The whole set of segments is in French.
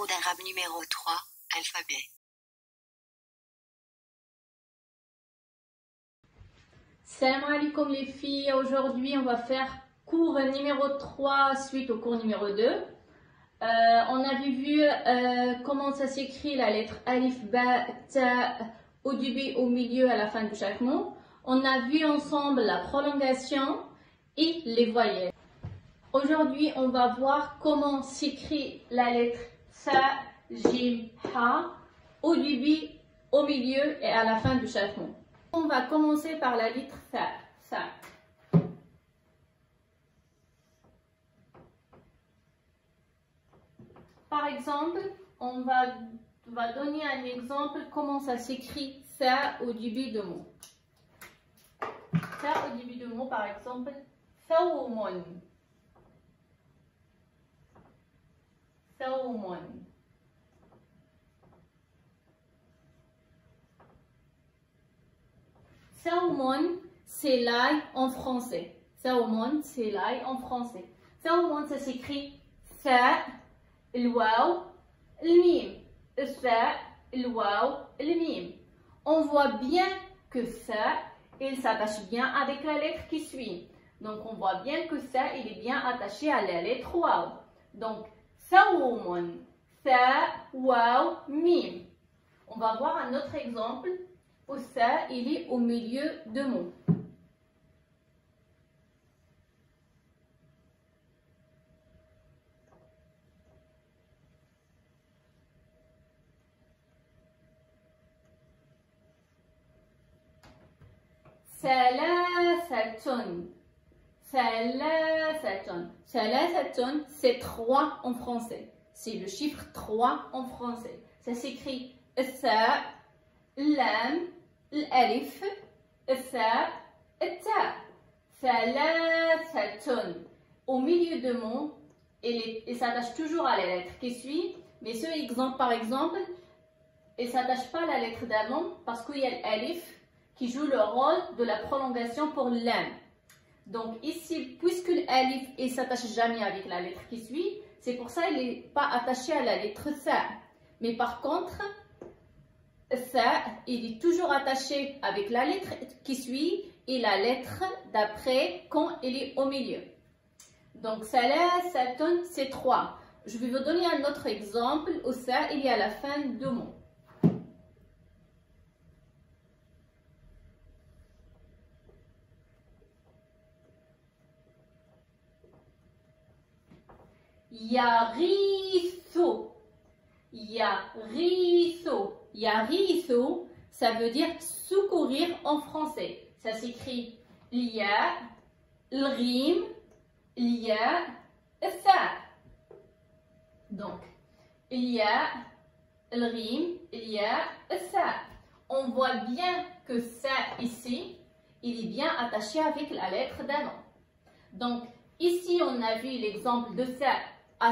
mot d'arabe numéro 3, alphabet. Salam alaikum les filles, aujourd'hui on va faire cours numéro 3 suite au cours numéro 2. On avait vu comment ça s'écrit la lettre alif, ba, ta, au début, au milieu, à la fin de chaque mot. On a vu ensemble la prolongation et les voyelles. Aujourd'hui on va voir comment s'écrit la lettre sa, jim, ha, au début, au milieu et à la fin de chaque mot. On va commencer par la lettre sa. Par exemple, on va donner un exemple comment ça s'écrit ça au début de mot. Ça au début de mot, par exemple, thawmun. Thawmun. Thawmun, c'est l'ail en français. Thawmun, c'est l'ail en français. Thawmun, ça s'écrit tha, الواو الميم الثاء الواو الميم. On voit bien que ça, il s'attache bien avec la lettre qui suit. Donc on voit bien que ça, il est bien attaché à la lettre waw. Donc thawmun, tha, waw, mim. On va voir un autre exemple où ça, il est au milieu de mots. Thalathatun. Thalathatun. Thalathatun, c'est 3 en français. C'est le chiffre 3 en français. Ça s'écrit tha, lam, l'alif, tha, ta. Thalathatun. Au milieu de mots, il s'attache toujours à la lettre qui suit. Mais ce exemple, par exemple, il ne s'attache pas à la lettre d'avant parce qu'il y a l'alif qui joue le rôle de la prolongation pour l'am. Donc ici, puisque l'alif ne s'attache jamais avec la lettre qui suit, c'est pour ça qu'il n'est pas attaché à la lettre tha. Mais par contre, tha, il est toujours attaché avec la lettre qui suit et la lettre d'après quand il est au milieu. Donc thalathatun, c'est 3. Je vais vous donner un autre exemple où ça, il est à la fin de mot. Yarithu. Yarithu. Yarithu, ça veut dire secourir en français. Ça s'écrit l'ya, l'rim, l'ya, tha. Donc, l'ya, l'rim, l'ya, tha. On voit bien que ça ici, il est bien attaché avec la lettre d'avant. Donc, ici, on a vu l'exemple de ça.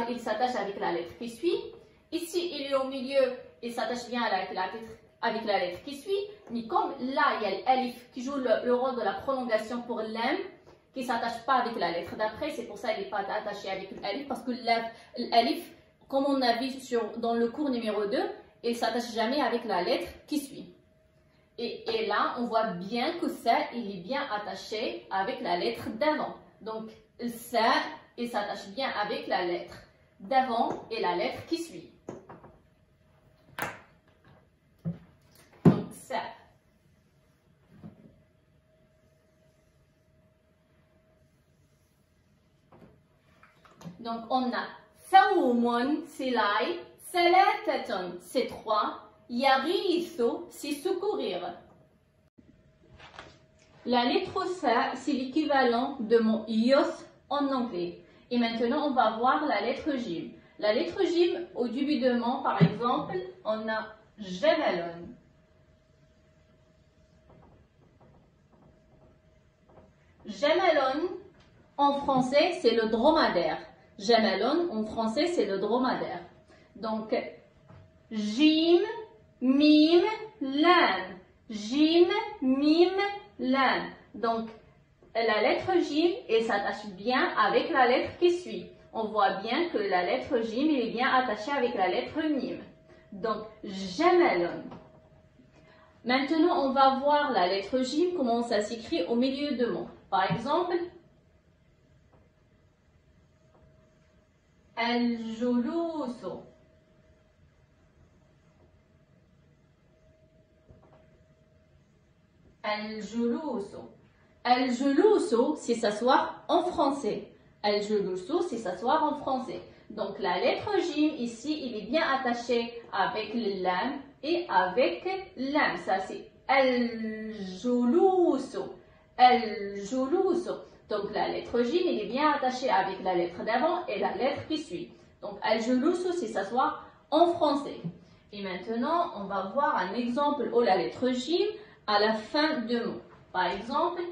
Il s'attache avec la lettre qui suit. Ici, il est au milieu, il s'attache bien avec la lettre qui suit. Mais comme là, il y a l'alif qui joue le rôle de la prolongation pour l'am, qui ne s'attache pas avec la lettre d'après, c'est pour ça qu'il n'est pas attaché avec l'alif, parce que l'alif, comme on a vu dans le cours numéro 2, il ne s'attache jamais avec la lettre qui suit. Et là, on voit bien que ça, il est bien attaché avec la lettre d'avant. Donc, ça, il s'attache bien avec la lettre d'avant et la lettre qui suit. Donc, ça. Donc, on a thawmun, c'est l'ail, thalathatun, c'est 3, yarithu, c'est secourir. La lettre sa, c'est l'équivalent de mon yoth en anglais. Et maintenant, on va voir la lettre jim. La lettre jim, au début de mot, par exemple, on a jamalun. Jamalun, en français, c'est le dromadaire. Jamalun, en français, c'est le dromadaire. Donc, jim, mim, lam. Jim, mim, lam. Donc, la lettre J, elle s'attache bien avec la lettre qui suit. on voit bien que la lettre Jim est bien attachée avec la lettre Mim. Donc, jamalun. Maintenant, on va voir la lettre Jim, comment ça s'écrit au milieu de mots. Par exemple, al-julusu. Al-julusu. Al-julusu, c'est s'asseoir en français. Al-julusu, c'est s'asseoir en français. Donc, la lettre Jim, ici, il est bien attaché avec le lam et avec l'am. Ça, c'est al-julusu. Al-julusu. Donc, la lettre Jim, il est bien attaché avec la lettre d'avant et la lettre qui suit. Donc, al-julusu, c'est s'asseoir en français. Et maintenant, on va voir un exemple où la lettre Jim à la fin de mot. Par exemple,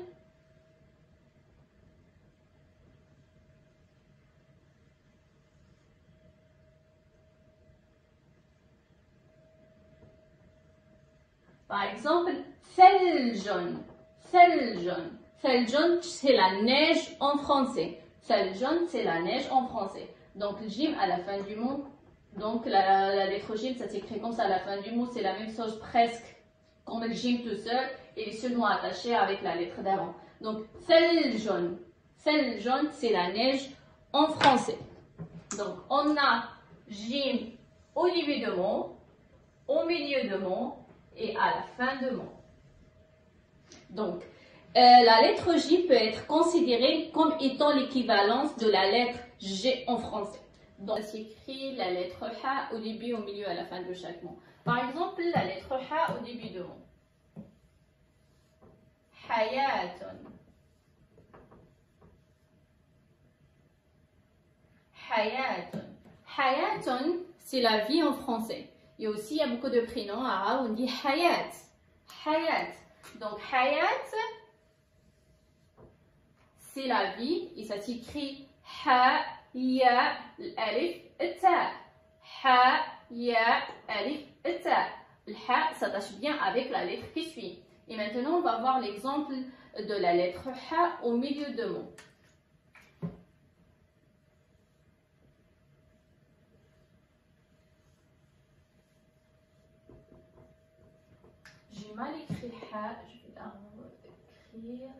theljon. Theljon. Theljon, c'est la neige en français. Theljon, c'est la neige en français. Donc, le jim à la fin du mot. Donc, la lettre jim, ça s'écrit comme ça à la fin du mot. C'est la même chose presque comme le jim tout seul. Et les seulement attachés avec la lettre d'avant. Donc, theljon. Theljon, c'est la neige en français. Donc, on a jim au début de mot, au milieu de mot et à la fin de mot. Donc, la lettre J peut être considérée comme étant l'équivalence de la lettre G en français. Donc, on s'écrit la lettre H au début, au milieu, à la fin de chaque mot. Par exemple, la lettre H au début de mot. Hayatun. Hayatun. Hayatun, c'est la vie en français. Et aussi, il y a beaucoup de prénoms arabes, on dit hayat. Hayat. Donc, hayat, c'est la vie et ça s'écrit ha, ya, alif, ta. Ha, ya, alif, ta. Le ha s'attache bien avec la lettre qui suit. Et maintenant, on va voir l'exemple de la lettre ha au milieu de mots. J'ai mal écrit ha, je vais la réécrire.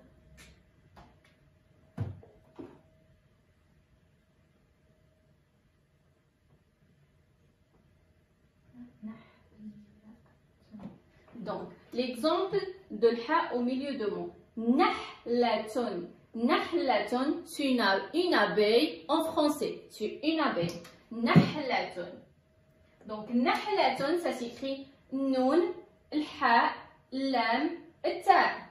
Donc, l'exemple de ha au milieu de mots. Nahlatun. Nahlatun, c'est une abeille en français. C'est une abeille. Nahlatun. Donc, nahlatun, ça s'écrit noun, الحاء اللام التاء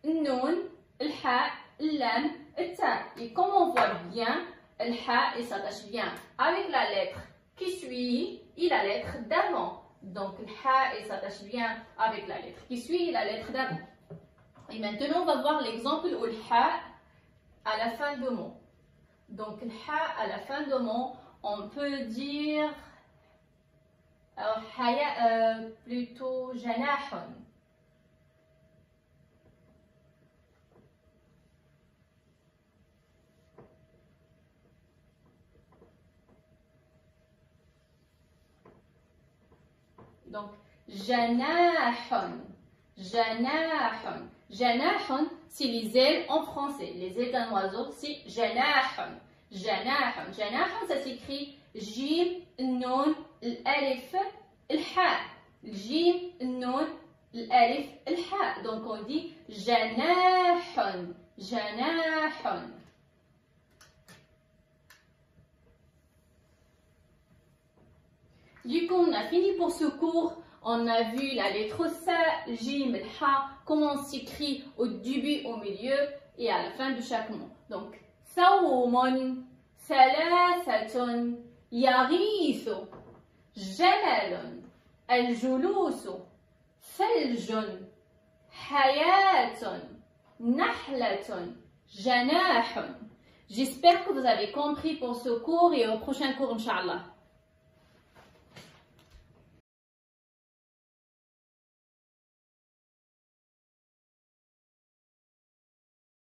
النون الحاء اللام التاء. Et comme on voit bien, le ha il s'attache bien avec la lettre qui suit et la lettre d'avant. Donc le ha il s'attache bien avec la lettre qui suit et la lettre d'avant. Et maintenant on va voir l'exemple où le ha à la fin de mot. Donc le ha à la fin de mot, on peut dire alors, plutôt janahun. Donc, janahun. Janahun. Janahun, c'est les ailes en français. Les ailes d'un oiseau, c'est janahun. Janahun. Janahun, ça s'écrit jim, nun, l'alif, l'ha. Jim, nun, l'alif, l'ha. Donc on dit janahun. Janahun. Du coup, on a fini pour ce cours. On a vu la lettre sa, jim, l'ha, comment on s'écrit au début, au milieu et à la fin de chaque mot. Donc, sawmun, thalathatun, يغيث جمل الجلوس ثلج حياة نحلة جناح. J'espère que vous avez compris pour ce cours et au prochain cours, Inch'Allah.